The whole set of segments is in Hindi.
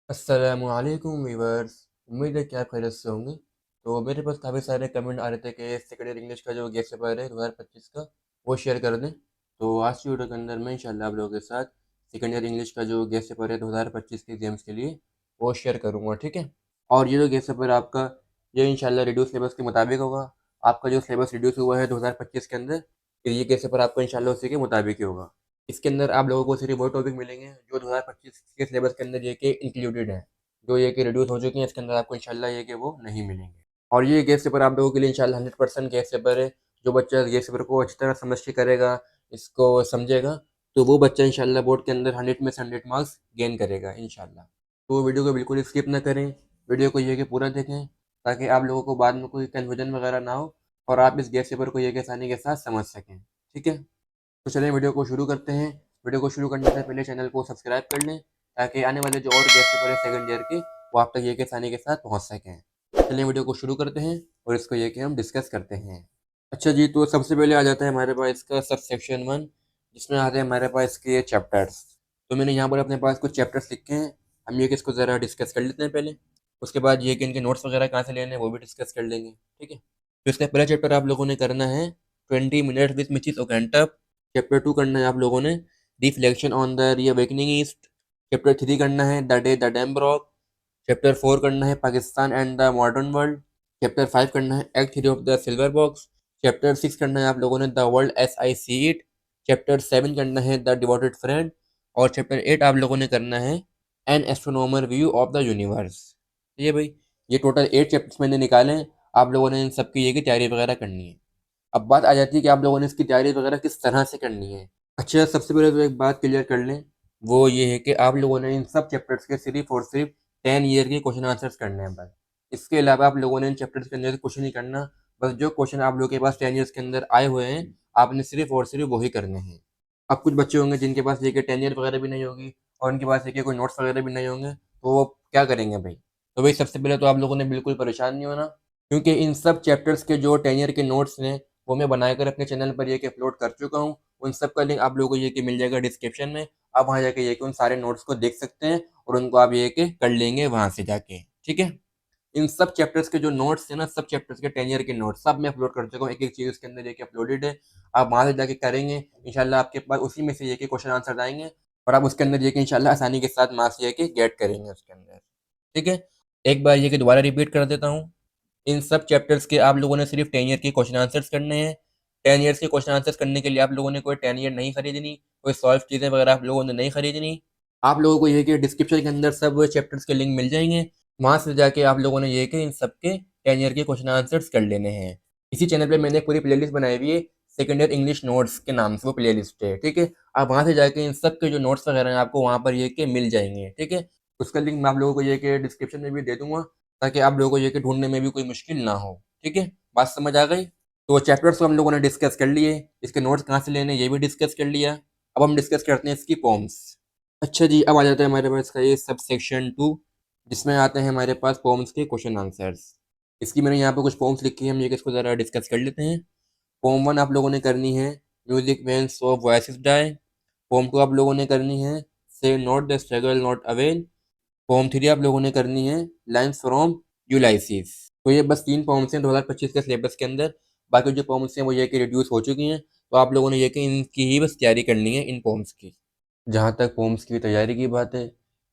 अस्सलामुअलैकुम वीवर्स। उम्मीद है कि आप खैरियत से होंगे। तो मेरे पास काफ़ी सारे कमेंट आ रहे थे कि सेकेंड ईयर इंग्लिश का जो गेस्ट पेपर है 2025 का वो शेयर कर दें। तो आज की वीडियो के अंदर मैं इंशाल्लाह आप लोगों के साथ सेकेंड ईयर इंग्लिश का जो गेस्ट पेपर है 2025 के एग्जाम्स के लिए वो शेयर करूँगा, ठीक है। और ये जो गेस्ट पेपर आपका ये इंशाल्लाह रिड्यूस सिलेबस के मुताबिक होगा। आपका जो सिलेबस रिड्यूस हुआ है 2025 के अंदर, फिर ये गेस्ट पेपर आपका इंशाल्लाह उसी के मुताबिक ही होगा। इसके अंदर आप लोगों को सिर्फ वो टॉपिक मिलेंगे जो 2025 के सिलेबस के अंदर ये के इंक्लूडेड है। जो ये कि रिड्यूस हो चुकी हैं इसके अंदर आपको इंशाल्लाह ये कि वो नहीं मिलेंगे। और ये गेस पेपर आप लोगों के लिए इंशाल्लाह 100% गेस पेपर है। जो बच्चा गेस पेपर को अच्छी तरह समझ के करेगा, इसको समझेगा, तो वो बच्चा इंशाल्लाह बोर्ड के अंदर 100 में से 100 मार्क्स गेन करेगा इंशाल्लाह। तो वीडियो को बिल्कुल स्किप ना करें, वीडियो को ये कि पूरा देखें, ताकि आप लोगों को बाद में कोई कन्फ्यूजन वगैरह ना हो और आप इस गेस पेपर को ये कि आसानी के साथ समझ सकें, ठीक है। तो चलिए वीडियो को शुरू करते हैं। वीडियो को शुरू करने से पहले चैनल को सब्सक्राइब कर लें, ताकि आने वाले जो और गेस्ट पेपर है सेकंड ईयर के वो आप तक ये के आसानी के साथ पहुंच सकें। चलिए वीडियो को शुरू करते हैं और इसको ये कि हम डिस्कस करते हैं। अच्छा जी, तो सबसे पहले आ जाता है हमारे पास इसका सब सेक्शन 1, जिसमें आते हैं हमारे पास इसके ये चैप्टर्स। तो मैंने यहाँ पर अपने पास कुछ चैप्टर्स लिखे हैं, हम ये कि इसको ज़रा डिस्कस कर लेते हैं पहले। उसके बाद ये कि इनके नोट्स वगैरह कहाँ से लेने हैं वो भी डिस्कस कर लेंगे, ठीक है। तो इसका पहला चैप्टर आप लोगों ने करना है 20 मिनट विथ मिसिस ओकेंटप। चैप्टर 2 करना है आप लोगों ने reflection on the reawakening east. Chapter 3 करना है the day the dam broke. Chapter 4 करना है Pakistan and the modern world. Chapter 5 करना है act three of the silver box. Chapter 6 करना है आप लोगों ने the world S I see it. Chapter 7 करना है द डिवोटेड फ्रेंड। और चैप्टर 8 आप लोगों ने करना है an astronomer view of the universe. ये भाई, ये टोटल 8 चैप्टर्स मैंने निकाले हैं। आप लोगों ने इन सब की ये की तैयारी वगैरह करनी है। अब बात आ जाती है कि आप लोगों ने इसकी तैयारी वगैरह किस तरह से करनी है। अच्छा, सबसे पहले तो एक बात क्लियर कर लें, वो ये है कि आप लोगों ने इन सब चैप्टर्स के सिर्फ और सिर्फ 10 ईयर के क्वेश्चन आंसर्स करने हैं बस। इसके अलावा आप लोगों ने इन चैप्टर्स के अंदर से कुछ नहीं करना। बस जो क्वेश्चन आप लोगों के पास 10 ईयर्स के अंदर आए हुए हैं, आपने सिर्फ और सिर्फ वही करने हैं। अब कुछ बच्चे होंगे जिनके पास ये कि 10 ईयर वगैरह भी नहीं होगी और उनके पास ये कि कोई नोट्स वगैरह भी नहीं होंगे, तो वो क्या करेंगे भाई। तो भाई सबसे पहले तो आप लोगों ने बिल्कुल परेशान नहीं होना, क्योंकि इन सब चैप्टर्स के जो 10 ईयर के नोट्स हैं वो मैं बनाकर अपने चैनल पर ये कि अपलोड कर चुका हूँ। उन सब का लिंक आप लोगों को ये कि मिल जाएगा डिस्क्रिप्शन में। आप वहाँ जाके ये कि उन सारे नोट्स को देख सकते हैं और उनको आप ये कि कर लेंगे वहाँ से जाके, ठीक है। इन सब चैप्टर्स के जो नोट्स है ना, सब चैप्टर्स के 10 ईयर के नोट्स सब मैं अपलोड कर चुका हूँ। एक एक चीज़ उसके अंदर ये कि अपलोडेड है। आप वहाँ से जाके करेंगे, इंशाल्लाह आपके पास उसी में से ये कि क्वेश्चन आंसर आएंगे और आप उसके अंदर ये कि इंशाल्लाह आसानी के साथ मार्क्स ये कि गेट करेंगे उसके अंदर, ठीक है। एक बार ये कि दोबारा रिपीट कर देता हूँ। इन सब चैप्टर्स के आप लोगों ने सिर्फ 10 ईयर के क्वेश्चन आंसर्स करने हैं। 10 ईयर्स के क्वेश्चन आंसर्स करने के लिए आप लोगों ने कोई 10 ईयर नहीं खरीदनी, कोई सॉल्व चीज़ें वगैरह आप लोगों ने नहीं खरीदनी। आप लोगों को ये कि डिस्क्रिप्शन के अंदर सब चैप्टर्स के लिंक मिल जाएंगे, वहाँ से जाके आप लोगों ने ये कि इन सब के 10 ईयर के क्वेश्चन आंसर्स कर लेने हैं। इसी चैनल पे मैंने एक पूरी प्लेलिस्ट बनाई हुई है, सेकेंड ईयर इंग्लिश नोट्स के नाम से वो प्लेलिस्ट है, ठीक है। आप वहाँ से जाके इन सब के जो नोट्स वगैरह हैं आपको वहाँ पर ये कि मिल जाएंगे, ठीक है। उसका लिंक मैं आप लोगों को ये कि डिस्क्रिप्शन में भी दे दूंगा, ताकि आप लोगों को ये कि ढूंढने में भी कोई मुश्किल ना हो, ठीक है। बात समझ आ गई। तो चैप्टर्स को हम लोगों ने डिस्कस कर लिए, इसके नोट्स कहाँ से लेने ये भी डिस्कस कर लिया। अब हम डिस्कस करते हैं इसकी पॉम्स। अच्छा जी, अब आ जाता है हमारे पास का ये सब सेक्शन 2, जिसमें आते हैं हमारे पास पॉम्स के क्वेश्चन आंसर्स। इसकी मैंने यहाँ पर कुछ पॉम्स लिखी है, हम ये इसको ज़रा डिस्कस कर लेते हैं। पॉम 1 आप लोगों ने करनी है music when so voices die. Poem 2 आप लोगों ने करनी है say not the struggle nought avail. Poem 3 आप लोगों ने करनी है लाइन्स फ्रॉम यूलाइसिस। तो ये बस 3 पॉम्स हैं 2025 के सिलेबस के अंदर। बाकी जो पॉम्स हैं वो ये कि रिड्यूस हो चुकी हैं, तो आप लोगों ने ये कि इनकी ही बस तैयारी करनी है इन पॉम्स की। जहाँ तक पॉम्स की तैयारी की बात है,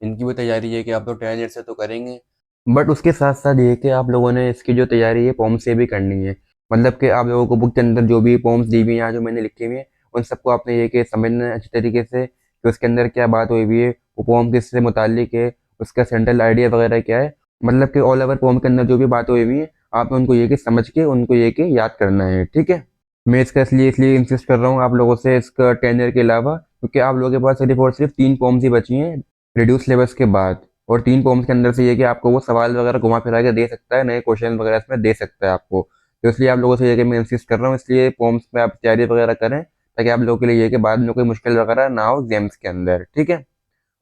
इनकी भी तैयारी है कि आप तो 10 ईयर से तो करेंगे, बट उसके साथ साथ ये कि आप लोगों ने इसकी जो तैयारी है पॉम्स से भी करनी है। मतलब कि आप लोगों को बुक के अंदर जो भी पॉम्स दी हुई हैं यहाँ जो मैंने लिखी हुई है, उन सबको आपने ये कि समझना है अच्छी तरीके से कि उसके अंदर क्या बात हुई हुई है, वो पॉम किससे मुतालिक है, उसका सेंट्रल आइडिया वगैरह क्या है। मतलब कि ऑल ओवर पॉम के अंदर जो भी बात हुई हुई है, आपने उनको ये कि समझ के उनको ये कि याद करना है, ठीक है। मैं इसका इसलिए इंसिस्ट कर रहा हूँ आप लोगों से इसका 10 ईयर के अलावा, क्योंकि आप लोगों के पास सिर्फ और सिर्फ 3 पॉम्स ही बची हैं रिड्यूस सिलेबस के बाद। और 3 पॉम्स के अंदर से ये कि आपको वो सवाल वगैरह घुमा फिरा के दे सकता है, नए क्वेश्चन वगैरह इसमें दे सकता है आपको। तो इसलिए आप लोगों से ये कि मैं इंसिस्ट कर रहा हूँ, इसलिए पॉम्स में आप तैयारी वगैरह करें, ताकि आप लोगों के लिए ये कि बाद में कोई मुश्किल वगैरह ना हो एग्जाम्स के अंदर, ठीक है।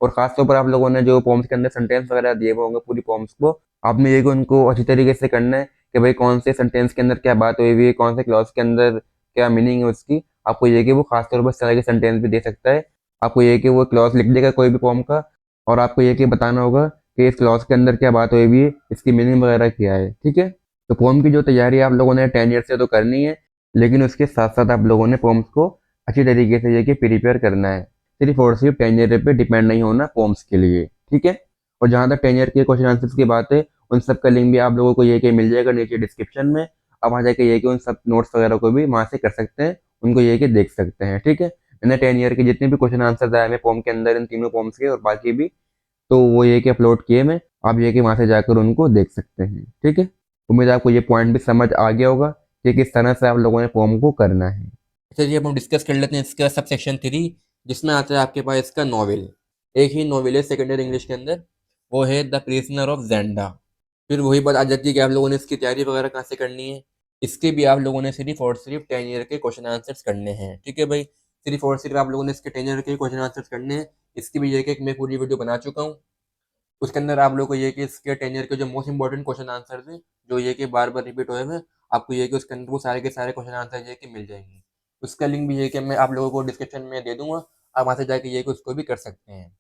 और खासतौर पर आप लोगों ने जो पॉम्स के अंदर सेंटेंस वगैरह दिए हुए होंगे पूरी पॉम्स को, आपने ये कि उनको अच्छी तरीके से करना है कि भाई कौन से सेंटेंस के अंदर क्या बात हुई हुई है, कौन से क्लॉज के अंदर क्या मीनिंग है उसकी। आपको ये कि वो खासतौर पर इस तरह के सेंटेंस भी दे सकता है। आपको ये कि वो क्लॉज लिख देगा कोई भी पॉम का, और आपको ये कि बताना होगा कि इस क्लॉज के अंदर क्या बात हुई हुई है, इसकी मीनिंग वगैरह क्या है। ठीक है, तो पोम की जो तैयारी आप लोगों ने 10 ईयर से तो करनी है, लेकिन उसके साथ साथ आप लोगों ने पोम्स को अच्छी तरीके से ये कि प्रिपेयर करना है। सिर्फ और सिर्फ 10 ईयर पे डिपेंड नहीं होना पोम्स के लिए। ठीक है, और जहाँ तक 10 ईयर के क्वेश्चन आंसर्स की बात है, उन सब का लिंक भी आप लोगों को ये कि मिल जाएगा नीचे डिस्क्रिप्शन में। आप वहाँ जाके ये कि उन सब नोट्स वगैरह को भी वहाँ से कर सकते हैं, उनको ये कि देख सकते हैं। ठीक है, मैंने 10 ईयर के जितने भी क्वेश्चन आंसर आए हैं पोम के अंदर, इन तीनों पोम्स के और बाकी भी, तो वो ये कि अपलोड किए मैं, आप ये कि वहाँ से जाकर उनको देख सकते हैं। ठीक है, उम्मीद है आपको ये पॉइंट भी समझ आ गया होगा कि किस तरह से आप लोगों ने पोम को करना है। चलिए अब हम डिस्कस कर लेते हैं इसका सब सेक्शन 3, जिसमें आता है आपके पास इसका नॉवेल। एक ही नॉवेल है सेकेंड ईयर इंग्लिश के अंदर, वो है द प्रिजनर ऑफ जेंडा। फिर वही बात आ जाती है कि आप लोगों ने इसकी तैयारी वगैरह कहाँ से करनी है। इसके भी आप लोगों ने सिर्फ और सिर्फ 10 ईयर के क्वेश्चन आंसर्स करने हैं। ठीक है भाई, सिर्फ और सिर्फ आप लोगों ने इसके 10 ईयर के क्वेश्चन आंसर्स करने हैं। इसकी भी ये कि मैं पूरी वीडियो बना चुका हूँ। उसके अंदर आप लोग को ये कि इसके 10 ईयर के जो मोस्ट इंपॉर्टेंट क्वेश्चन आंसर हैं, जो ये कि बार बार रिपीट हुए हैं, आपको ये कि उसके अंदर वो सारे के सारे क्वेश्चन आंसर ये कि मिल जाएंगे। उसका लिंक भी ये कि मैं आप लोगों को डिस्क्रिप्शन में दे दूंगा, आप वहाँ से जाके ये कि उसको भी कर सकते हैं।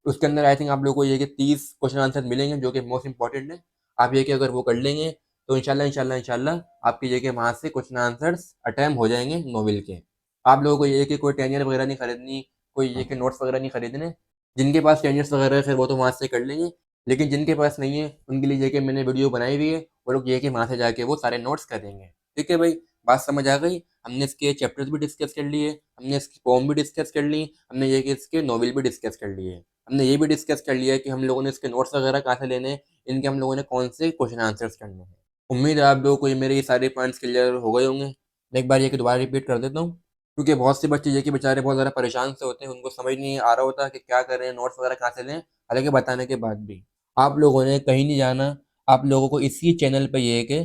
उसके अंदर आई थिंक आप लोगों को ये कि 30 क्वेश्चन आंसर मिलेंगे जो कि मोस्ट इंपॉर्टेंट है। आप ये कि अगर वो कर लेंगे तो इंशाल्लाह इंशाल्लाह इंशाल्लाह आपके ये कि वहाँ से क्वेश्चन आंसर्स अटैम्प्ट हो जाएंगे नोवेल के। आप लोगों को ये कि कोई 10 ईयर वगैरह नहीं खरीदनी, कोई ये कि नोट्स वगैरह नहीं खरीदने। जिनके पास 10 ईयर्स वगैरह है फिर वो तो वहाँ से कर लेंगे, लेकिन जिनके पास नहीं है उनके लिए ये कि मैंने वीडियो बनाई हुई है, वो लोग ये कि वहाँ से जाके वो सारे नोट्स करेंगे। ठीक है भाई, बात समझ आ गई। हमने इसके चैप्टर्स भी डिस्कस कर लिए, हमने इसकी पोम भी डिस्कस कर ली, हमने ये कि इसके नॉवेल भी डिस्कस कर लिए, हमने ये भी डिस्कस कर लिया कि हम लोगों ने इसके नोट्स वगैरह कहाँ से लेने हैं, इनके हम लोगों ने कौन से क्वेश्चन आंसर्स करने हैं। उम्मीद है आप लोगों को ये मेरे ये सारे पॉइंट्स क्लियर हो गए होंगे। मैं एक बार ये कि दोबारा रिपीट कर देता हूँ, क्योंकि बहुत से बच्चे ये कि बेचारे बहुत ज़्यादा परेशान से होते हैं, उनको समझ नहीं आ रहा होता कि क्या करें, नोट्स वगैरह कहाँ से लें। हालांकि बताने के बाद भी आप लोगों ने कहीं नहीं जाना। आप लोगों को इसी चैनल पे ये है कि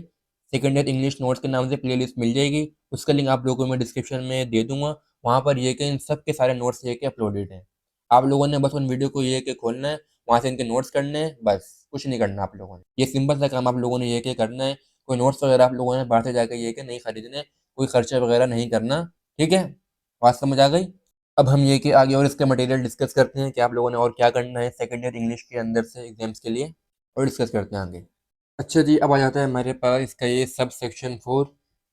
सेकेंड ईयर इंग्लिश नोट्स के नाम से प्लेलिस्ट मिल जाएगी। उसका लिंक आप लोगों को मैं डिस्क्रिप्शन में दे दूंगा। वहाँ पर ये कि इन सब के सारे नोट्स ये कि अपलोडेड हैं। आप लोगों ने बस उन वीडियो को ये कि खोलना है, वहाँ से इनके नोट्स करने हैं, बस कुछ नहीं करना आप लोगों ने। ये सिंपल सा काम आप लोगों ने ये कि करना है। कोई नोट्स वगैरह आप लोगों ने बाहर से जाकर ये कि नहीं खरीदने, कोई खर्चा वगैरह नहीं करना। ठीक है, बात समझ आ गई। अब हम ये कि आगे और इसका मटेरियल डिस्कस करते हैं कि आप लोगों ने और क्या करना है सेकेंड ईयर इंग्लिश के अंदर से एग्जाम्स के लिए, और डिस्कस करते हैं आगे। अच्छा जी, अब आ जाता है हमारे पास इसका ये सब सेक्शन 4,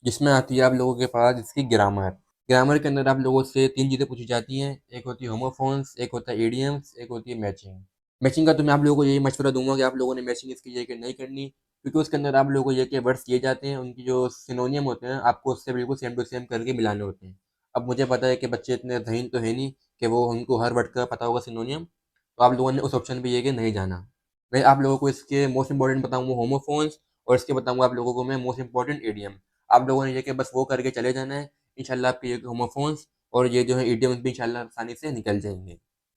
जिसमें आती है आप लोगों के पास इसकी ग्रामर। ग्रामर के अंदर आप लोगों से 3 चीज़ें पूछी जाती हैं, एक होती है होमोफोन्स, एक होता है इडियम्स, एक होती है मैचिंग। मैचिंग का तो मैं आप लोगों को यही मशवरा दूंगा कि आप लोगों ने मैचिंग इसकी ये कि नहीं करनी, क्योंकि उसके अंदर आप लोगों को ये कि वर्ड्स दिए जाते हैं, उनकी जो सिनोनियम होते हैं आपको उससे बिल्कुल सेम टू सेम करके मिलाने होते हैं। अब मुझे पता है कि बच्चे इतने ज़हीन तो है नहीं कि वो उनको हर वर्ड का पता होगा सिनोनियम, तो आप लोगों ने उस ऑप्शन पे ये कि नहीं जाना। मैं आप लोगों को इसके मोस्ट इंपॉर्टेंट बताऊंगा होमोफोन्स, और इसके बताऊंगा आप लोगों को मैं मोस्ट इंपॉर्टेंट इडियम। आप लोगों ने ये कि बस वो करके चले जाना है, इंशाल्लाह आपके ये होमोफोन्स और ये जो है इडियम्स भी इंशाल्लाह आसानी से निकल जाएंगे।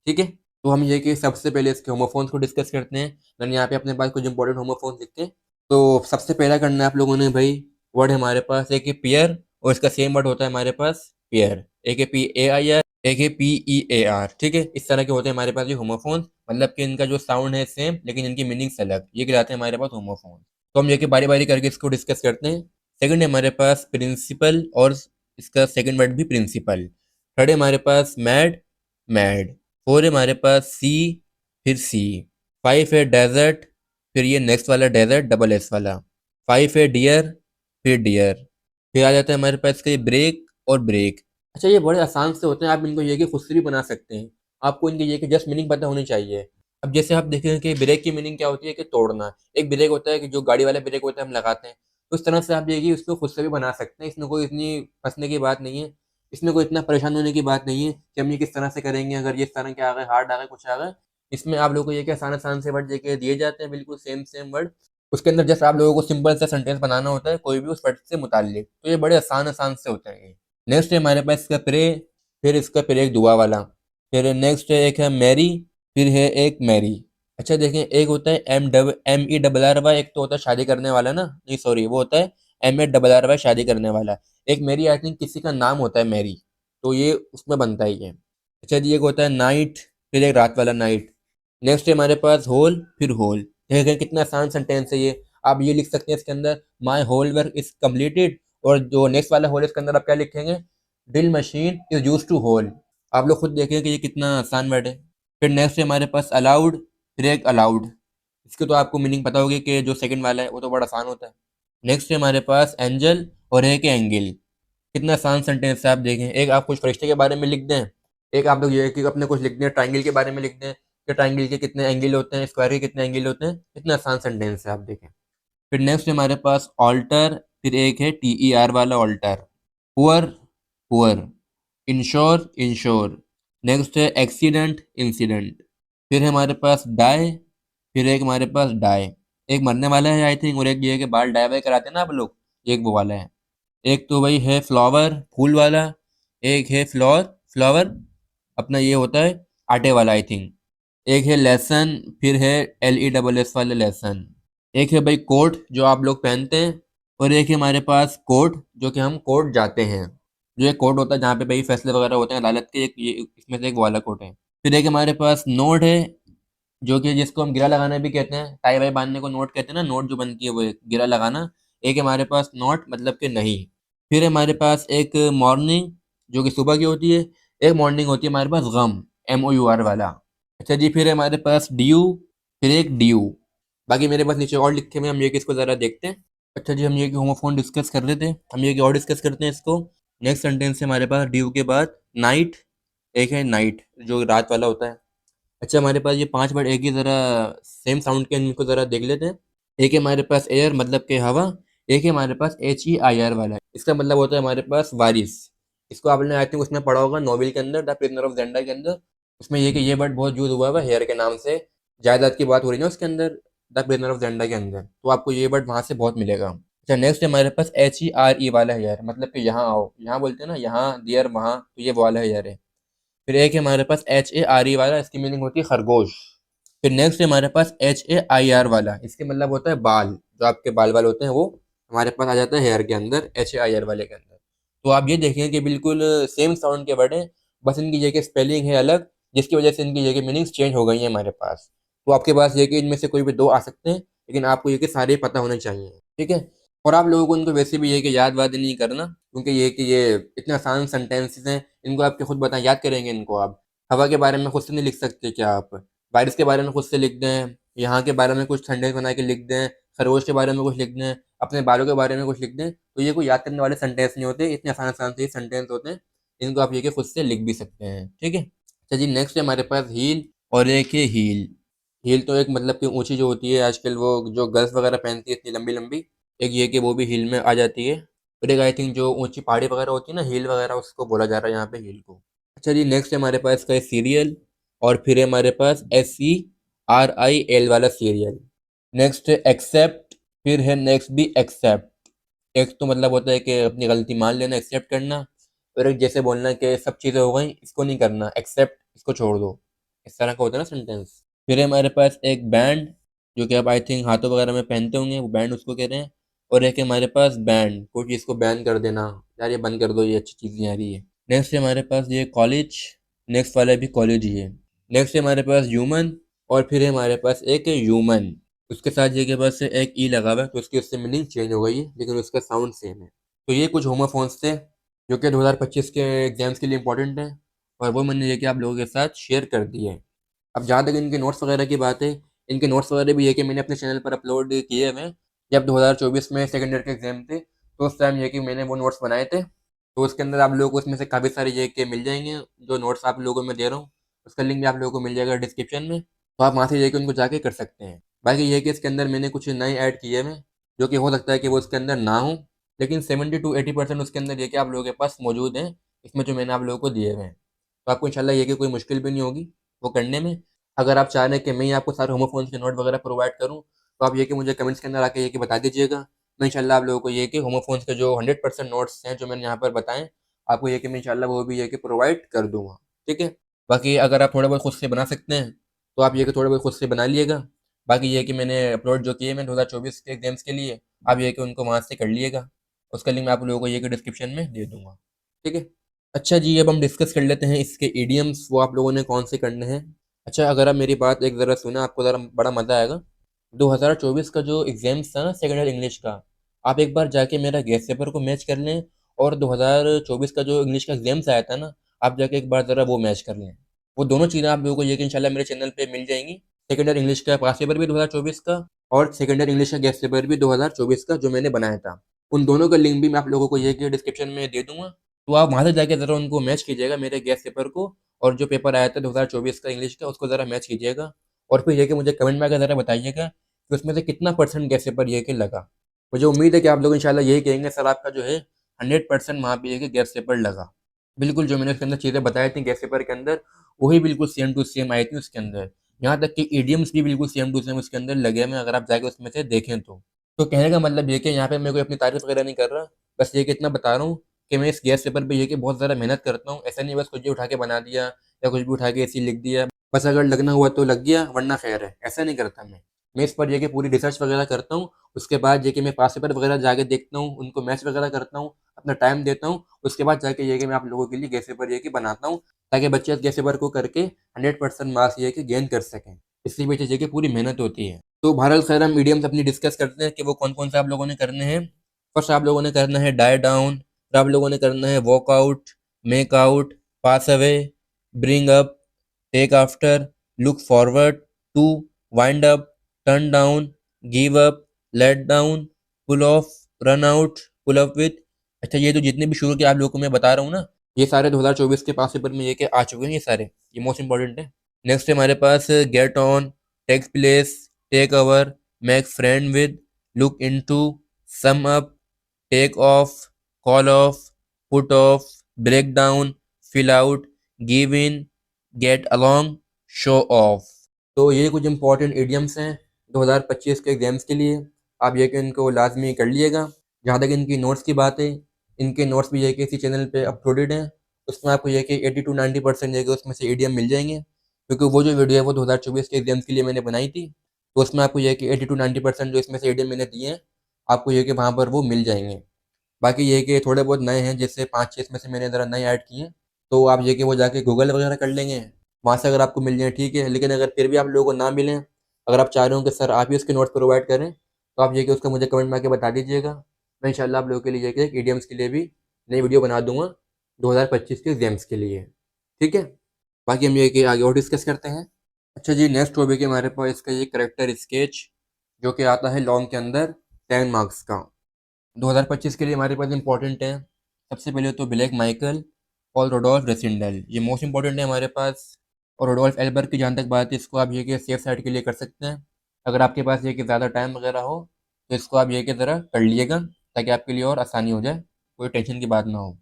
ठीक है, तो हम ये कि सबसे पहले इसके होमोफोन्स को डिस्कस करते हैं। मैंने यहाँ पे अपने पास कुछ इंपॉर्टेंट होमोफोन्स लिखे हैं। तो सबसे पहला करना है आप लोगों ने भाई, वर्ड है हमारे पास एक है पियर, और इसका सेम वर्ड होता है हमारे पास पेयर। एक है PAIR, एक है PEAR। ठीक है, इस तरह के होते हैं हमारे पास ये होमोफोन्स, मतलब कि इनका जो साउंड है सेम लेकिन इनकी मीनिंग्स अलग, ये कहलाते हैं हमारे पास होमोफोन्स। तो हम ये कि बारी बारी करके इसको डिस्कस करते हैं। सेकंड है हमारे पास प्रिंसिपल, और इसका सेकंड वर्ड भी प्रिंसिपल। थर्ड है हमारे पास मैड, मैड। फोर है हमारे पास सी, फिर सी। फाइव है डेजर्ट, फिर ये नेक्स्ट वाला डेजर्ट डबल एस वाला। फाइव है डियर, फिर डियर। फिर आ जाता है हमारे पास इसका ये ब्रेक और ब्रेक। अच्छा, ये बड़े आसान से होते हैं, आप इनको ये कि खुद से भी बना सकते हैं। आपको इनके ये कि जस्ट मीनिंग पता होनी चाहिए। अब जैसे आप देखेंगे कि ब्रेक की मीनिंग क्या होती है कि तोड़ना। एक ब्रेक होता है कि जो गाड़ी वाले ब्रेक होते हैं हम लगाते हैं, तो उस तरह से आप ये कि उसको खुद से भी बना सकते हैं। इसमें कोई इतनी फंसने की बात नहीं है, इसमें कोई इतना परेशान होने की बात नहीं है कि हम ये किस तरह से करेंगे, अगर ये इस तरह के आ गए, हार्ड आ गए, कुछ आ गए। इसमें आप लोगों को ये कि आसान आसान से वर्ड देके दिए जाते हैं, बिल्कुल सेम सेम वर्ड। उसके अंदर जस्ट आप लोगों को सिंपल सा सेंटेंस बनाना होता है कोई भी उस वर्ड से मुताल्लिक। तो ये बड़े आसान आसान से होते हैं ये। नेक्स्ट है हमारे पास इसका प्रे, फिर इसका प्रे एक दुआ वाला। फिर नेक्स्ट है एक है मैरी, फिर है एक मैरी। अच्छा देखें, एक होता है MERRY, एक तो होता है शादी करने वाला ना, नहीं सॉरी, वो होता है MARRY, शादी करने वाला। एक मैरी आई थिंक किसी का नाम होता है मैरी, तो ये उसमें बनता ही है। अच्छा जी, एक होता है नाइट, फिर एक रात वाला नाइट। नेक्स्ट है हमारे पास होल, फिर होल। देखें कितना आसान सेंटेंस है ये। आप ये लिख सकते हैं इसके अंदर my whole work is completed, और जो नेक्स्ट वाला होल इसके अंदर आप क्या लिखेंगे, drill machine is use to hole. आप लोग खुद देखें कि ये कितना आसान वर्ड है। फिर नेक्स्ट है हमारे पास अलाउड, फिर एक अलाउड। इसके तो आपको मीनिंग पता होगी कि जो सेकंड वाला है वो तो बड़ा आसान होता है। नेक्स्ट है हमारे पास एंजल और एक है एंगल। कितना आसान सेंटेंस है, आप देखें। एक आप कुछ फरिश्ते के बारे में लिख दें, एक आप लोग ये कि अपने कुछ लिख दें ट्राइंगल के बारे में लिख दें कि ट्राइंगल के कितने एंगल होते हैं, स्क्वायर के कितने एंगल होते हैं। कितना आसान सेंटेंस है, आप देखें। फिर नेक्स्ट है हमारे पास ऑल्टर, फिर एक है TER वाला alter. Poor, poor. Insure, insure. Next है एक्सीडेंट, इंसिडेंट। फिर है हमारे पास डाई, फिर एक हमारे पास डाई। एक मरने वाला है आई थिंक, और एक ये है कि बाल डाई वाई कराते हैं ना आप लोग, एक वो वाला है। एक तो वही है फ्लावर, फूल वाला। एक है फ्लोर, फ्लावर अपना ये होता है आटे वाला आई थिंक। एक है लेसन, फिर है LESS वाले लेसन। एक है भाई कोट जो आप लोग पहनते हैं, और एक है हमारे पास कोर्ट जो कि हम कोर्ट जाते हैं। जो एक कोर्ट होता है जहाँ पे भाई फैसले वगैरह होते हैं अदालत के, एक ये इसमें से एक वो वाला कोर्ट है। फिर एक हमारे पास नोट है, जो कि जिसको हम गिरा लगाना भी कहते हैं, टाई वाई बांधने को नोट कहते हैं ना, नोट जो बनती है वो एक गिरा लगाना। एक हमारे पास नोट मतलब कि नहीं। फिर हमारे पास एक मॉर्निंग जो कि सुबह की होती है। एक मॉर्निंग होती है हमारे पास गम, MOUR वाला। अच्छा जी, फिर हमारे पास ड्यू, फिर एक ड्यू। बाकी मेरे पास नीचे और लिखे हुए हैं, हम ये किसको ज़रा देखते हैं। अच्छा जी, हम ये कि होमोफोन डिस्कस कर रहे थे, हम ये कि और डिस्कस करते हैं इसको। नेक्स्ट सेंटेंस है हमारे पास ड्यू के बाद नाइट। एक है नाइट जो रात वाला होता है। अच्छा, हमारे पास ये 5 वर्ड एक ही ज़रा सेम साउंड के, इनको ज़रा देख लेते हैं। एक है हमारे पास एयर मतलब कि हवा। एक है हमारे पास HEIR वाला है, इसका मतलब होता है हमारे पास वारिस। इसको आपने आई थिंक उसमें पढ़ा होगा नोवेल के अंदर, द प्रिजनर ऑफ जेंडा के अंदर। उसमें ये कि ये वर्ड बहुत यूज हुआ हुआ है हेयर के नाम से, जायदाद की बात हो रही है ना उसके अंदर, द प्रिजनर ऑफ जेंडा के अंदर, तो आपको ये वर्ड वहाँ से बहुत मिलेगा। अच्छा, नेक्स्ट हमारे पास HERE वाला हेयर मतलब कि यहाँ आओ, यहाँ बोलते हैं ना, यहाँ देयर वहाँ, तो ये वो वाला हेयर है। फिर एक है हमारे पास HARE वाला, इसकी मीनिंग होती है खरगोश। फिर नेक्स्ट है हमारे पास HAIR वाला, इसके मतलब होता है बाल, जो आपके बाल वाल होते हैं वो हमारे पास आ जाता है हेयर के अंदर, HAIR वाले के अंदर। तो आप ये देखें कि बिल्कुल सेम साउंड के वर्ड हैं, बस इनकी जगह स्पेलिंग है अलग, जिसकी वजह से इनकी जगह मीनिंग्स चेंज हो गई हैं हमारे पास। तो आपके पास ये कि इनमें से कोई भी दो आ सकते हैं, लेकिन आपको ये कि सारे पता होने चाहिए, ठीक है। और आप लोगों को इनको वैसे भी ये कि याद वाद नहीं करना, क्योंकि ये कि ये इतने आसान सेंटेंसेस हैं, इनको आपके खुद बताएं, याद करेंगे इनको आप। हवा के बारे में खुद से नहीं लिख सकते क्या आप? बारिश के बारे में खुद से लिख दें, यहाँ के बारे में कुछ सेंटेंस बना के लिख दें, खरगोश के बारे में कुछ लिख दें, अपने बालों के बारे में कुछ लिख दें, तो ये कोई याद करने वाले सेंटेंस नहीं होते, इतने आसान आसान से सेंटेंस होते हैं। इनको आप ये कि खुद से लिख भी सकते हैं, ठीक है। अच्छा जी, नेक्स्ट है हमारे पास हील और एक है हील। हील तो एक मतलब कि ऊंची जो होती है आजकल वो जो गर्ल्स वगैरह पहनती है इतनी लंबी लंबी, एक ये कि वो भी हील में आ जाती है। और एक आई थिंक जो ऊंची पहाड़ी वगैरह होती है ना, हील वगैरह, उसको बोला जा रहा है यहाँ पे हील को। अच्छा जी, नेक्स्ट है हमारे पास इसका है सीरियल, और फिर है हमारे पास SERIL वाला सीरियल। नेक्स्ट है एक्सेप्ट, फिर है नेक्स्ट भी एक्सेप्ट। एक तो मतलब होता है कि अपनी गलती मान लेना, एक्सेप्ट करना। और एक जैसे बोलना कि सब चीज़ें हो गई, इसको नहीं करना, एक्सेप्ट, इसको छोड़ दो। इस तरह का होता है ना सेंटेंस। फिर है हमारे पास एक बैंड, जो कि आप आई थिंक हाथों वगैरह में पहनते होंगे, वो बैंड उसको कह रहे हैं। और एक है हमारे पास बैंड, कोई चीज़ को बैन कर देना, यार ये बंद कर दो, ये अच्छी चीज़ नहीं आ रही है। नेक्स्ट है हमारे पास ये कॉलेज, नेक्स्ट वाला भी कॉलेज ही है। नेक्स्ट है हमारे पास ह्यूमन, और फिर है हमारे पास एक ह्यूमन, उसके साथ ये के पास एक ई लगा हुआ है, तो उसकी उससे मीनिंग चेंज हो गई है, लेकिन उसका साउंड सेम है। तो ये कुछ होमोफोन्स थे जो कि 2025 के एग्जाम्स के लिए इंपॉर्टेंट हैं, और वो मैंने ये कि आप लोगों के साथ शेयर कर दिए हैं। अब जहाँ तक इनके नोट्स वगैरह की बात है, इनके नोट्स वगैरह भी ये कि मैंने अपने चैनल पर अपलोड किए हुए हैं। जब 2024 में सेकेंड ईयर के एग्जाम थे, तो उस टाइम ये कि मैंने वो नोट्स बनाए थे, तो उसके अंदर आप लोगों को उसमें से काफ़ी सारे ये कि मिल जाएंगे। जो नोट्स आप लोगों को मैं दे रहा हूँ, उसका लिंक भी आप लोगों को मिल जाएगा डिस्क्रिप्शन में, तो आप वहाँ से ये कि उनको जाके कर सकते हैं। बाकी ये कि इसके अंदर मैंने कुछ नए ऐड किए हैं, जो कि हो सकता है कि वो उसके अंदर ना हो, लेकिन 70 to 80% उसके अंदर ये कि आप लोगों के पास मौजूद हैं, इसमें जो मैंने आप लोगों को दिए हुए हैं। तो आपको इंशाल्लाह ये कि कोई मुश्किल भी नहीं होगी वो करने में। अगर आप चाह रहे हैं कि मैं ही आपको सारे होमोफोन्स के नोट वगैरह प्रोवाइड करूँ, तो आप ये कि मुझे कमेंट्स के अंदर आके ये कि बता दीजिएगा। मैं इंशाल्लाह आप लोगों को ये कि होमोफोन्स के जो 100% नोट्स हैं जो मैंने यहाँ पर बताएं, आपको ये कि मैं इंशाल्लाह वो भी ये कि प्रोवाइड कर दूँगा, ठीक है। बाकी अगर आप थोड़ा बहुत खुद से बना सकते हैं, तो आप ये कि थोड़ा बहुत खुद से बना लिएगा। बाकी ये कि मैंने अपलोड जो किए मैं 2024 के एग्जाम्स के लिए, आप ये कि उनको वहाँ से कर लिएगा। उसका लिंक मैं आप लोगों को ये कि डिस्क्रिप्शन में दे दूँगा, ठीक है। अच्छा जी, अब हम डिस्कस कर लेते हैं इसके इडियम्स, वो आप लोगों ने कौन से करने हैं। अच्छा, अगर आप मेरी बात एक ज़रा सुने, आपको ज़रा बड़ा मज़ा आएगा। 2024 का जो एग्ज़ाम्स था ना सेकेंड ईयर इंग्लिश का, आप एक बार जाके मेरा गेस पेपर को मैच कर लें, और 2024 का जो इंग्लिश का एग्ज़ाम्स आया था ना, आप जाके एक बार ज़रा वो मैच कर लें। वो दोनों चीज़ें आप लोगों को ये कि इंशाल्लाह मेरे चैनल पे मिल जाएंगी। सेकेंड ईयर इंग्लिश का पास पेपर भी 2024 का, और सेकेंड ईयर इंग्लिश का गेस्ट पेपर भी 2024 का जो मैंने बनाया था। उन दोनों का लिंक भी मैं आप लोगों को ये कि डिस्क्रिप्शन में दे दूंगा, तो आप वहाँ से जाके ज़रा उनको मैच कीजिएगा, मेरे गेस्ट पेपर को और जो पेपर आया था 2024 का इंग्लिश का, उसको ज़रा मैच कीजिएगा। और फिर ये कि मुझे कमेंट में आकर ज़रा बताइएगा कि उसमें से कितना परसेंट गेस्ट पेपर ये कि लगा। मुझे उम्मीद है कि आप लोग इंशाल्लाह यही कहेंगे, सर आपका जो है 100% वहाँ पे ये कि गेस्ट पेपर लगा। बिल्कुल जो मैंने उसके अंदर चीज़ें बताई थी गेस्ट पेपर के अंदर, वही बिल्कुल सेम टू सेम आई थी उसके अंदर। यहाँ तक कि इडियम्स भी बिल्कुल सेम टू सेम उसके अंदर लगे हैं, अगर आप जाके उसमें से देखें तो। तो कहने का मतलब ये कि यहाँ पे मैं कोई अपनी तारीफ वगैरह नहीं कर रहा, बस ये कि इतना बता रहा हूँ कि मैं इस गेस्ट पेपर पे ये कि बहुत ज़्यादा मेहनत करता हूँ। ऐसा नहीं बस कुछ भी उठा के बना दिया या कुछ भी उठा के ऐसे ही लिख दिया, बस अगर लगना हुआ तो लग गया वरना खैर है, ऐसा नहीं करता मैं इस पर ये कि पूरी रिसर्च वगैरह करता हूँ। उसके बाद ये कि मैं पास पेपर वगैरह जाके देखता हूँ, उनको मैच वगैरह करता हूँ, अपना टाइम देता हूँ। उसके बाद जाके ये कि मैं आप लोगों के लिए गेस्ट पेपर ये कि बनाता हूँ, ताकि बच्चे इस गेस्ट पेपर को करके 100% मार्क्स ये कि गेन कर सकें। इसलिए वजह से कि पूरी मेहनत होती है। तो बहरहाल खैर हम मीडियम्स अपनी डिस्कस करते हैं कि वो कौन कौन से आप लोगों ने करने हैं। फर्स्ट आप लोगों ने करना है डाई डाउन, फिर आप लोगों ने करना है walk out, make out, pass away, bring up, take after, look forward, to, wind up, turn down, give up, let down, pull off, run out, pull up with. अच्छा ये तो जितने भी शुरू के आप लोगों को मैं बता रहा हूँ ना, ये सारे 2024 के पास पेपर में ये के आ चुके हैं, ये सारे ये मोस्ट इंपॉर्टेंट है। नेक्स्ट है हमारे पास get on, take place, take over, make friend with, look into, sum up, take off, call off, put off, break down, fill out, give in, get along, show off. तो ये कुछ इंपॉर्टेंट इडियम्स हैं 2025 के एग्जाम्स के लिए, आप ये कि इनको लाजमी कर लीजिएगा। जहाँ तक इनकी नोट्स की बात है, इनके नोट्स भी ये कि इसी चैनल पे अपलोडेड हैं। उसमें आपको ये कि 80 to 90% ये कि उसमें से इडियम मिल जाएंगे, क्योंकि वो जो वीडियो है वो 2024 के एग्जाम्स के लिए मैंने बनाई थी। तो उसमें आपको ये कि 80 to 90% जो इसमें से इडियम मैंने दिए हैं, आपको ये कि वहाँ पर वो मिल जाएंगे। बाकी ये कि थोड़े बहुत नए हैं, जैसे 5-6 इसमें से मैंने ज़रा नए ऐड किए हैं, तो आप ये कि वो जाके गूगल वगैरह कर लेंगे, वहाँ से अगर आपको मिल जाए ठीक है। लेकिन अगर फिर भी आप लोगों को ना मिलें, अगर आप चाह रहे हो कि सर आप ही उसके नोट्स प्रोवाइड करें, तो आप ये कि उसका मुझे कमेंट में आके बता दीजिएगा। मैं इंशाल्लाह आप लोगों के लिए ये कि ईडीएम्स के लिए भी नई वीडियो बना दूंगा 2025 के एग्जाम्स के लिए, ठीक है। बाकी हम ये कि आगे और डिस्कस करते हैं। अच्छा जी, नेक्स्ट टॉपिक है हमारे पास इसका ये करेक्टर स्केच, जो कि आता है लॉन्ग के अंदर 10 मार्क्स का। 2025 के लिए हमारे पास इंपॉर्टेंट है, सबसे पहले तो ब्लैक माइकल और रोडोल्फ रेसिंडल, ये मोस्ट इंपॉर्टेंट है हमारे पास। और रोडोल्फ एल्बर की जहाँ तक बात है, इसको आप ये कि सेफ साइड के लिए कर सकते हैं। अगर आपके पास ये कि ज़्यादा टाइम वगैरह हो, तो इसको आप ये कि ज़रा कर लीजिएगा, ताकि आपके लिए और आसानी हो जाए, कोई टेंशन की बात ना हो।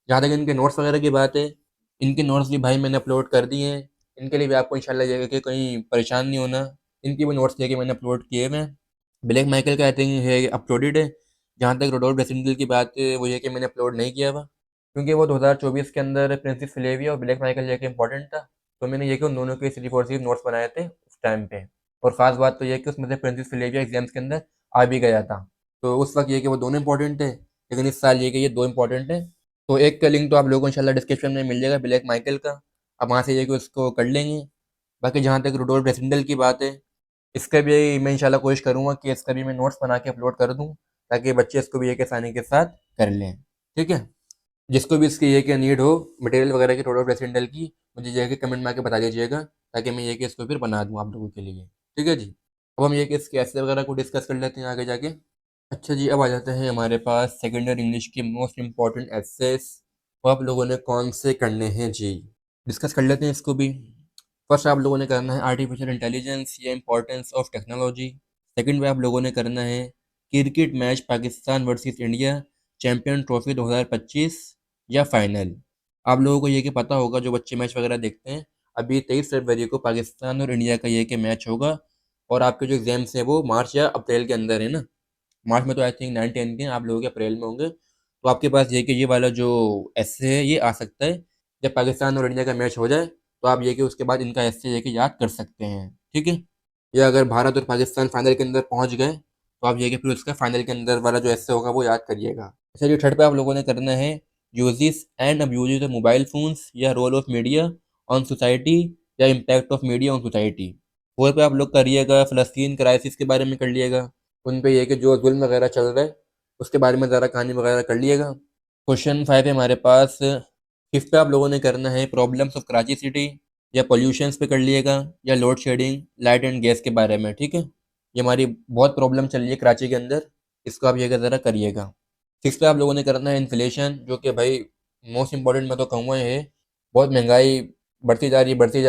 जहाँ तक इनके नोट्स वगैरह की बात है, इनके नोट्स भी भाई मैंने अपलोड कर दिए हैं। इनके लिए भी आपको इंशाल्लाह ये है कि कहीं परेशान नहीं होना। इनके भी नोट्स ये कि मैंने अपलोड किए हुए हैं। ब्लैक माइकल का आई थिंक है अपलोडेड है। जहाँ तक रोडोल्फ रेसिडेंटल की बात है, वो ये कि मैंने अपलोड नहीं किया हुआ, क्योंकि वो 2024 के अंदर प्रिंसेस फिलेविया और ब्लैक माइकल ये कि इंपॉर्टेंट था। तो मैंने ये कि उन दोनों के सिर्फ और सिर्फ नोट्स बनाए थे उस टाइम पे। और ख़ास बात तो ये कि उसमें से प्रिंसेस फिलेविया एग्जाम्स के अंदर आ भी गया था। तो उस वक्त ये कि वो दोनों इंपॉर्टेंट थे, लेकिन इस साल ये कि ये दो इंपॉर्टेंट है। तो एक का लिंक तो आप लोगों को इंशाल्लाह डिस्क्रिप्शन में मिल जाएगा, ब्लैक माइकल का, आप वहाँ से ये कि उसको कर लेंगे। बाकी जहाँ तक रोडोल्फ रेसिडेंटल की बात है, इसका भी मैं इंशाल्लाह कोशिश करूँगा कि इसका भी मैं नोट्स बना के अपलोड कर दूँ, ताकि बच्चे इसको भी एक आसानी के साथ कर लें, ठीक है। जिसको भी इसकी ये कि नीड हो मटेरियल वगैरह की रोडोल्फ रेसिडेंटल की, मुझे ये कि कमेंट में आके बता दीजिएगा, ताकि मैं ये कि इसको फिर बना दूँ आप लोगों के लिए, ठीक है जी। अब हम ये कि इसके ऐसे वगैरह को डिस्कस कर लेते हैं आगे जाके। अच्छा जी, अब आ जाते हैं हमारे पास सेकेंड ईयर इंग्लिश के मोस्ट इंपॉर्टेंट एसेस, वो आप लोगों ने कौन से करने हैं जी, डिस्कस कर लेते हैं इसको भी। फर्स्ट आप लोगों ने करना है आर्टिफिशियल इंटेलिजेंस या इंपॉर्टेंस ऑफ टेक्नोलॉजी। सेकंड में आप लोगों ने करना है cricket match Pakistan versus India champion trophy 2025 या फाइनल। आप लोगों को ये कि पता होगा, जो बच्चे मैच वगैरह देखते हैं, अभी 23 फरवरी को पाकिस्तान और इंडिया का ये कि मैच होगा। और आपके जो एग्जाम्स हैं वो मार्च या अप्रैल के अंदर है ना। मार्च में तो आई थिंक 9-10 के हैं, आप लोगों के अप्रैल में होंगे। तो आपके पास ये कि ये वाला जो एस्से है ये आ सकता है जब पाकिस्तान और इंडिया का मैच हो जाए, तो आप ये कि उसके बाद इनका एस्से ये कि याद कर सकते हैं, ठीक है। या अगर भारत और पाकिस्तान फाइनल के अंदर पहुंच गए, तो आप ये कि फिर उसका फाइनल के अंदर वाला जो एस्से होगा वो याद करिएगा। अच्छा जी, थर्ड पे आप लोगों ने करना है uses and abuses of mobile phones या role of media on society या impact of media on society. Four पे आप लोग करिएगा फ़लस्तीन क्राइसिस के बारे में कर लिएगा, उन पे ये कि जो जुल्म वगैरह चल रहा है उसके बारे में ज़रा कहानी वगैरह कर लिएगा। क्वेश्चन 5 है हमारे पास, फिफ्थ पे आप लोगों ने करना है प्रॉब्लम्स ऑफ कराची सिटी या पॉल्यूशंस पे कर लिएगा, या load shedding, light and gas के बारे में, ठीक है। ये हमारी बहुत प्रॉब्लम चल रही है कराची के अंदर, इसको आप ये ज़रा करिएगा। 6 पे आप लोगों ने करना है इन्फ्लेशन, जो कि भाई मोस्ट इंपॉर्टेंट मैं तो कहूँगा ये, बहुत महंगाई बढ़ती जा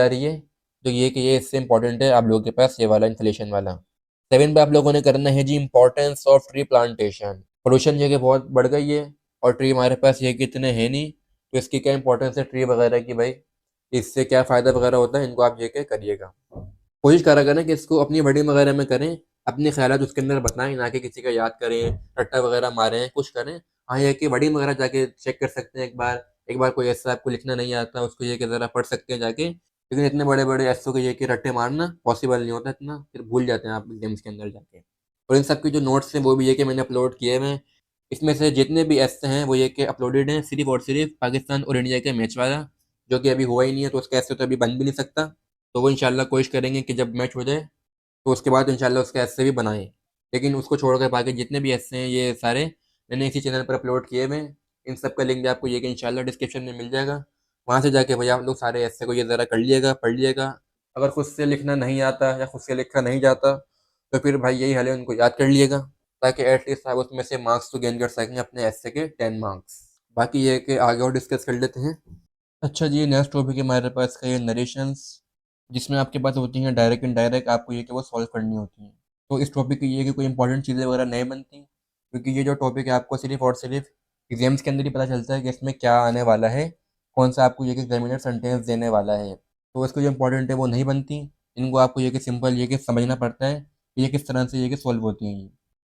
रही है, तो ये इससे इंपॉर्टेंट है आप लोगों के पास ये वाला इन्फ्लेशन वाला। 7 पे आप लोगों ने करना है जी importance of tree plantation. Pollution ये कि बहुत बढ़ गई है, और ट्री हमारे पास ये कि इतने हैं नहीं, तो इसकी क्या इंपॉर्टेंस है ट्री वगैरह की भाई, इससे क्या फ़ायदा वगैरह होता है, इनको आप ये क्या करिएगा। कोशिश करा करें कि इसको अपनी वर्डिंग वगैरह में करें, अपने ख़यालात उसके अंदर बताएं, ना कि किसी का याद करें, रट्टा वगैरह मारें, कुछ करें। हाँ, ये कि वर्डिंग वगैरह जाके चेक कर सकते हैं एक बार कोई ऐसा आपको लिखना नहीं आता, उसको ये कि ज़रा पढ़ सकते हैं जाके, लेकिन इतने बड़े बड़े ऐसों के ये कि रट्टे मारना पॉसिबल नहीं होता इतना, फिर भूल जाते हैं आप एग्जाम्स के अंदर जाके। और इन सब की जो नोट्स हैं वो भी ये कि मैंने अपलोड किए हुए हैं, इसमें से जितने भी ऐसे हैं वो ये कि अपलोडेड हैं सिर्फ और सिर्फ पाकिस्तान और इंडिया के मैच वाला, जो कि अभी हुआ ही नहीं है, तो उसका ऐसे तो अभी बन भी नहीं सकता। तो वो इंशाल्लाह कोशिश करेंगे कि जब मैच हो जाए तो उसके बाद इंशाल्लाह उसके ऐसे भी बनाएं। लेकिन उसको छोड़ कर बाकी जितने भी ऐसे हैं ये सारे मैंने इसी चैनल पर अपलोड किए हुए हैं। इन सब का लिंक भी आपको ये कि इंशाल्लाह डिस्क्रिप्शन में मिल जाएगा, वहाँ से जाके भैया आप लोग सारे ऐसे को ये ज़रा कर लिएगा, पढ़ लिएगा। अगर खुद से लिखना नहीं आता या खुद से लिखा नहीं जाता, तो फिर भाई यही हाल है, उनको याद कर लिएगा, ताकि एटलीस्ट आप उसमें से मार्क्स तो गेन कर सकें अपने ऐसे के 10 मार्क्स। बाकी ये है कि आगे और डिस्कस कर लेते हैं। अच्छा जी, नेक्स्ट टॉपिक है हमारे पास का ये नरेशंस, जिसमें आपके पास होती हैं डायरेक्ट इनडायरेक्ट, आपको ये कि वो सॉल्व करनी होती हैं। तो इस टॉपिक की ये है कि कोई इंपॉर्टेंट चीज़ें वगैरह नहीं बनती, क्योंकि ये जो टॉपिक है आपको सिर्फ और सिर्फ एग्जाम्स के अंदर ही पता चलता है कि इसमें क्या आने वाला है, कौन सा आपको ये कि एग्जामिनर सेंटेंस देने वाला है। तो इसको जो इंपॉर्टेंट है वो नहीं बनती, इनको आपको ये कि सिंपल ये कि समझना पड़ता है कि ये किस तरह से ये कि सॉल्व होती हैं ये।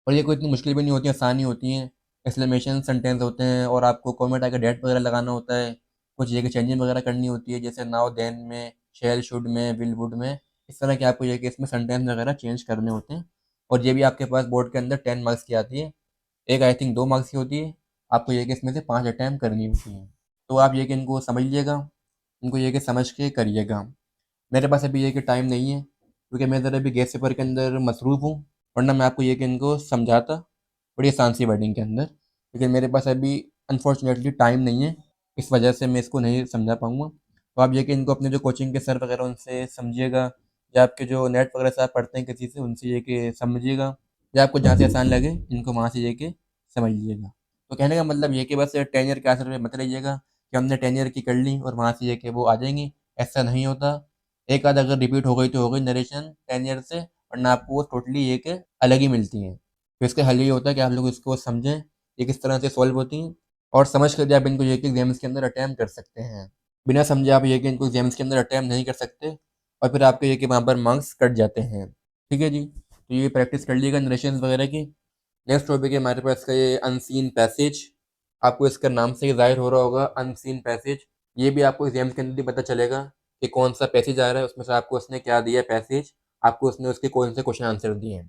और ये कोई इतनी मुश्किल भी नहीं होती, आसान ही होती हैं। एक्सक्लेमेशन सेंटेंस होते हैं, और आपको कॉमेंट आके डेट वगैरह लगाना होता है, कुछ ये कि चेंजिंग वगैरह करनी होती है, जैसे नाउ देन में, शैल शुड में, विल वुड में, इस तरह के आपको ये कि इसमें सेंटेंस वगैरह चेंज करने होते हैं। और ये भी आपके पास बोर्ड के अंदर 10 मार्क्स की आती है, एक आई थिंक 2 मार्क्स की होती है, आपको ये कि इसमें से 5 अटैम्प्ट करनी होती हैं। तो आप ये कि इनको समझ लीजिएगा, इनको ये कि समझ के करिएगा। मेरे पास अभी ये कि टाइम नहीं है, क्योंकि मैं ज़रा अभी गैस पेपर के अंदर मसरूफ़ हूँ, वरना मैं आपको ये कि इनको समझाता बड़ी आसान सी वर्डिंग के अंदर, लेकिन मेरे पास अभी अनफॉर्चुनेटली टाइम नहीं है, इस वजह से मैं इसको नहीं समझा पाऊँगा। तो आप ये कि इनको अपने जो कोचिंग के सर वगैरह उनसे समझिएगा, या आपके जो नेट वगैरह से आप पढ़ते हैं किसी से, उनसे ये कि समझिएगा, या आपको जहाँ से आसान लगे इनको वहाँ से ये कि समझ लीजिएगा। तो कहने का मतलब ये कि बस 10 ईयर के आंसर में मत रहिएगा कि हमने 10 ईयर की कर ली और वहाँ से ये कि वो आ जाएंगी, ऐसा नहीं होता। एक आध अगर रिपीट हो गई तो हो गई नरेशन 10 ईयर से, वरना आपको वो टोटली ये कि अलग ही मिलती हैं। तो इसका हल ये होता है कि आप लोग इसको समझें, ये किस तरह से सॉल्व होती हैं, और समझ कर आप इनको ये कि एग्जाम्स के अंदर अटैम्प्ट कर सकते हैं। बिना समझे आप ये कि इनको एग्जाम्स के अंदर अटैम्प्ट नहीं कर सकते, और फिर आपके ये कि वहाँ पर मार्क्स कट जाते हैं। ठीक है जी, तो ये प्रैक्टिस कर लीजिएगा नरेशन वगैरह की। नेक्स्ट टॉपिक है हमारे पास का ये अनसीन पैसेज। आपको इसका नाम से ही ज़ाहिर हो रहा होगा अनसीन पैसेज। ये भी आपको एग्जाम्स के अंदर ही पता चलेगा कि कौन सा पैसेज आ रहा है, उसमें से आपको उसने क्या दिया है पैसेज, आपको उसने उसके कौन से क्वेश्चन आंसर दिए हैं।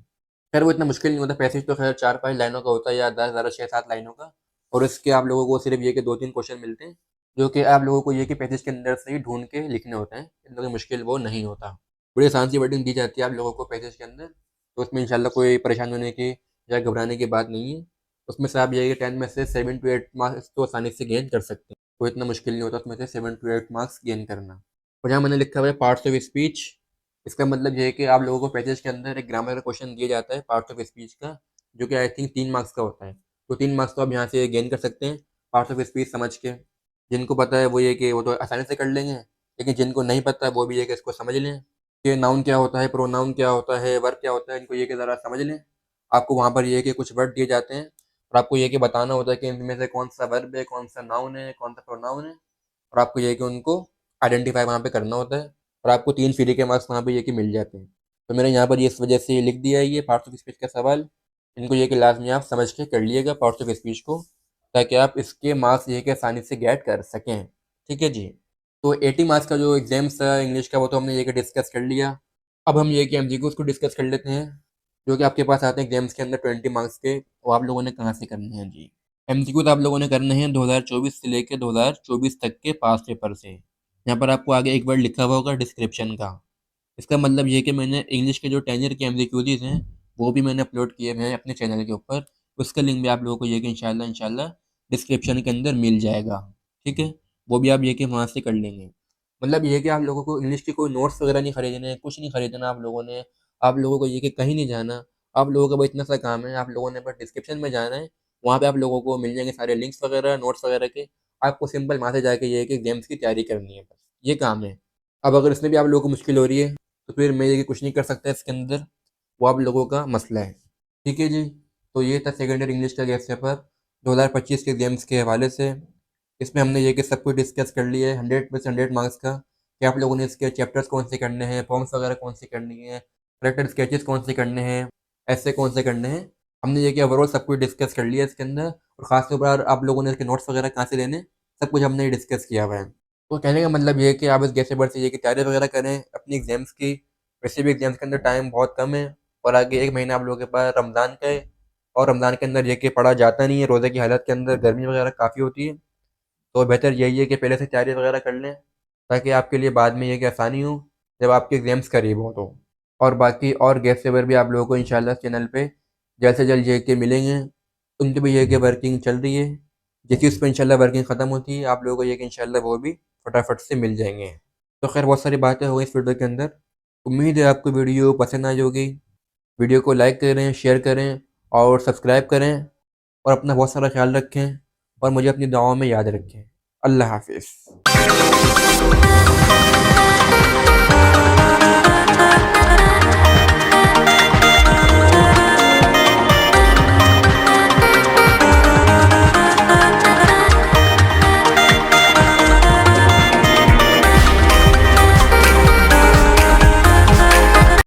खैर वो इतना मुश्किल नहीं होता, पैसेज तो खैर 4-5 लाइनों का होता है, या 10 ज़्यादा 6-7 लाइनों का। और इसके आप लोगों को सिर्फ ये कि 2-3 क्वेश्चन मिलते हैं, जो कि आप लोगों को ये कि पैसेज के अंदर से ही ढूंढ के लिखने होते हैं, इतना कोई मुश्किल वो नहीं होता। बड़ी आसान सी वर्डिंग दी जाती है आप लोगों को पैसेज के अंदर, तो उसमें इंशाल्लाह कोई परेशान होने की या घबराने की बात नहीं है। उसमें से आप ये 10 में से 7 टू 8 मार्क्स तो आसानी से गेन कर सकते हैं, कोई इतना मुश्किल नहीं होता उसमें से 7 टू 8 मार्क्स गेन करना। और यहाँ मैंने लिखा हुआ है पार्ट्स ऑफ स्पीच, इसका मतलब ये है कि आप लोगों को पैसेज के अंदर एक ग्रामर का क्वेश्चन दिया जाता है पार्ट्स ऑफ स्पीच का, जो कि आई थिंक 3 मार्क्स का होता है। तो 3 मार्क्स तो आप यहाँ से गेन कर सकते हैं पार्ट्स ऑफ स्पीच समझ के। जिनको पता है वो ये कि वो तो आसानी से कर लेंगे, लेकिन जिनको नहीं पता वो भी ये कि इसको समझ लें कि नाउन क्या होता है, प्रोनाउन क्या होता है, वर्ब क्या होता है, इनको ये कि ज़रा समझ लें। आपको वहाँ पर ये कि कुछ वर्ड दिए जाते हैं, और आपको ये कि बताना होता है कि इनमें से कौन सा वर्ब है, कौन सा नाउन है, कौन सा प्रोनाउन है, और आपको ये कि उनको आइडेंटिफाई वहाँ पे करना होता है, और आपको 3 फ्री के मार्क्स वहाँ पे ये कि मिल जाते हैं। तो मैंने यहाँ पर ये इस वजह से ये लिख दिया है ये पार्ट्स ऑफ स्पीच का सवाल, इनको ये कि लाज़मी आप समझ के कर लिएगा पार्ट्स ऑफ स्पीच को, ताकि आप इसके मार्क्स ये कि आसानी से गेट कर सकें। ठीक है जी। तो 80 मार्क्स का जो एग्जाम्स था इंग्लिश का वो तो हमने ये कि डिस्कस कर लिया। अब हम ये कि एमसीक्यूज को डिस्कस कर लेते हैं, जो कि आपके पास आते हैं एग्जाम्स के अंदर 20 मार्क्स के, वो आप लोगों ने कहाँ से करने हैं जी। एमसीक्यूज आप लोगों ने करने हैं 2024 से लेकर 2024 तक के पास पेपर से। यहाँ पर आपको आगे एक वर्ड लिखा हुआ होगा डिस्क्रिप्शन का। इसका मतलब ये कि मैंने इंग्लिश के जो 10 ईयर के एमसीक्यूज हैं वो भी मैंने अपलोड किए हुए हैं अपने चैनल के ऊपर, उसका लिंक भी आप लोगों को ये कि इंशाल्लाह डिस्क्रिप्शन के अंदर मिल जाएगा। ठीक है, वो भी आप ये कि वहाँ से कर लेंगे। मतलब ये है कि आप लोगों को इंग्लिश के कोई नोट्स वगैरह नहीं खरीदने, कुछ नहीं खरीदना आप लोगों ने। आप लोगों को ये कि कहीं नहीं जाना। आप लोगों का बस इतना सा काम है, आप लोगों ने बस डिस्क्रिप्शन में जाना है, वहाँ पे आप लोगों को मिल जाएँगे सारे लिंक्स वगैरह, नोट्स वगैरह के। आपको सिंपल वहाँ से जाके ये है कि एग्ज़ाम्स की तैयारी करनी है बस, ये काम है। अब अगर इसमें भी आप लोगों को मुश्किल हो रही है, तो फिर मैं ये कि कुछ नहीं कर सकता इसके अंदर, वो आप लोगों का मसला है। ठीक है जी, तो ये था सेकंड ईयर इंग्लिश का गेस्ट पेपर 2025 के एग्ज़ाम्स के हवाले से। इसमें हमने ये कि सब कुछ डिस्कस कर लिया है 100 में से 100 मार्क्स का, कि आप लोगों ने इसके चैप्टर्स कौन से करने हैं, फॉर्म्स वगैरह कौन सी करनी है, करेक्टर स्केचेस कौन से करने हैं, ऐसे कौन से करने हैं। हमने ये कि ओवरऑल सब कुछ डिस्कस कर लिया है इसके अंदर, और ख़ास तौर पर आप लोगों ने इसके नोट्स वगैरह कहाँ से लेने, सब कुछ हमने डिस्कस किया हुआ है। तो कहने का मतलब ये है कि आप इस गेस्ट पेपर से ये कि तैयारी वगैरह करें अपनी एग्ज़ाम्स की। वैसे भी एग्ज़ाम्स के अंदर टाइम बहुत कम है, और आगे 1 महीना आप लोगों के पास रमज़ान का है, और रमज़ान के अंदर ये कि पढ़ा जाता नहीं है, रोज़े की हालत के अंदर गर्मी वगैरह काफ़ी होती है। तो बेहतर यही है कि पहले से तैयारी वगैरह कर लें, ताकि आपके लिए बाद में ये कि आसानी हो जब आपके एग्ज़ाम्स करीब हों तो। और बाकी और गेस्ट पेपर भी आप लोगों को इंशाल्लाह चैनल पे जल्द से जल्द ये कि मिलेंगे। उनकी भी ये कि वर्किंग चल रही है। जिस चीज़ पे इंशाल्लाह वर्किंग ख़त्म होती है, आप लोगों को ये कि इंशाल्लाह वो भी फटाफट से मिल जाएँगे। तो खैर बहुत सारी बातें हो गई इस वीडियो के अंदर। उम्मीद है आपको वीडियो पसंद आई होगी। वीडियो को लाइक करें, शेयर करें और सब्सक्राइब करें, और अपना बहुत सारा ख़्याल रखें, और मुझे अपनी दुआओं में याद रखें। अल्लाह हाफ़िज़।